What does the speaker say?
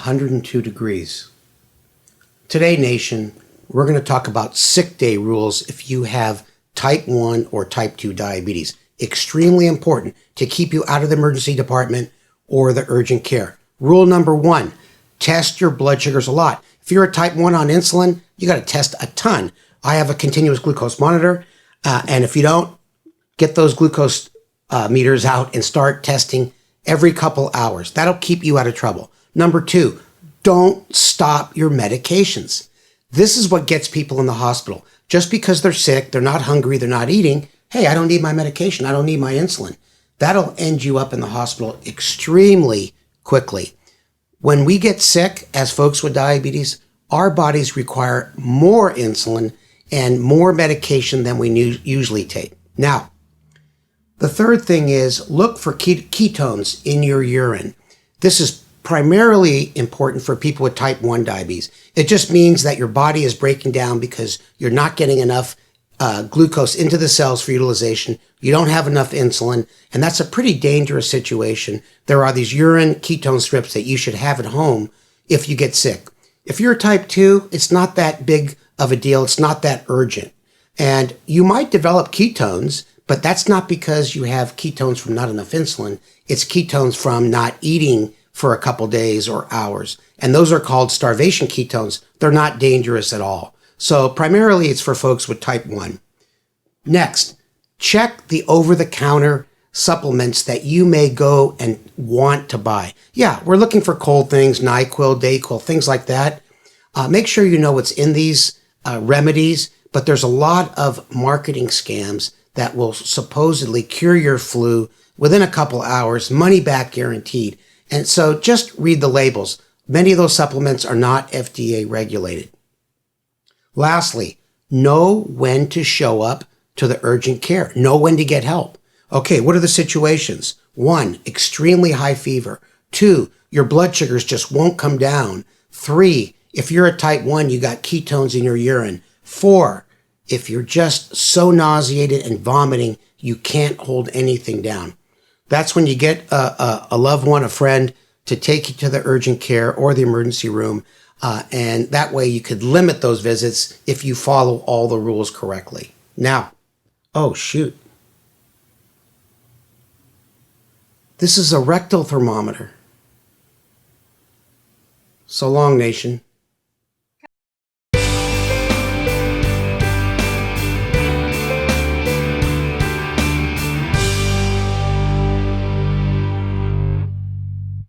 102 degrees. Today, nation, we're going to talk about sick day rules if you have type 1 or type 2 diabetes. Extremely important to keep you out of the emergency department or the urgent care. Rule number 1, test your blood sugars a lot. If you're a type 1 on insulin, you got to test a ton. I have a continuous glucose monitor, and if you don't, get those glucose meters out and start testing every couple hours. That'll keep you out of trouble. Number 2, don't stop your medications. This is what gets people in the hospital. Just because they're sick, they're not hungry, they're not eating, hey, I don't need my medication, I don't need my insulin. That'll end you up in the hospital extremely quickly. When we get sick, as folks with diabetes, our bodies require more insulin and more medication than we usually take. Now, the third thing is look for ketones in your urine. This is primarily important for people with type 1 diabetes. It just means that your body is breaking down because you're not getting enough glucose into the cells for utilization. You don't have enough insulin, and that's a pretty dangerous situation. There are these urine ketone strips that you should have at home if you get sick. If you're type 2, it's not that big of a deal. It's not that urgent. And you might develop ketones, but that's not because you have ketones from not enough insulin. It's ketones from not eating for a couple days or hours. And those are called starvation ketones. They're not dangerous at all. So primarily it's for folks with type 1. Next, check the over-the-counter supplements that you may go and want to buy. Yeah, we're looking for cold things, NyQuil, DayQuil, things like that. Make sure you know what's in these remedies, but there's a lot of marketing scams that will supposedly cure your flu within a couple hours, money back guaranteed. And so just read the labels. Many of those supplements are not FDA regulated. Lastly, know when to show up to the urgent care. Know when to get help. Okay, what are the situations? 1, extremely high fever. 2, your blood sugars just won't come down. 3, if you're a type 1, you got ketones in your urine. 4, if you're just so nauseated and vomiting, you can't hold anything down. That's when you get a loved one, a friend, to take you to the urgent care or the emergency room. And that way you could limit those visits if you follow all the rules correctly. Now, oh shoot. This is a rectal thermometer. So long, nation.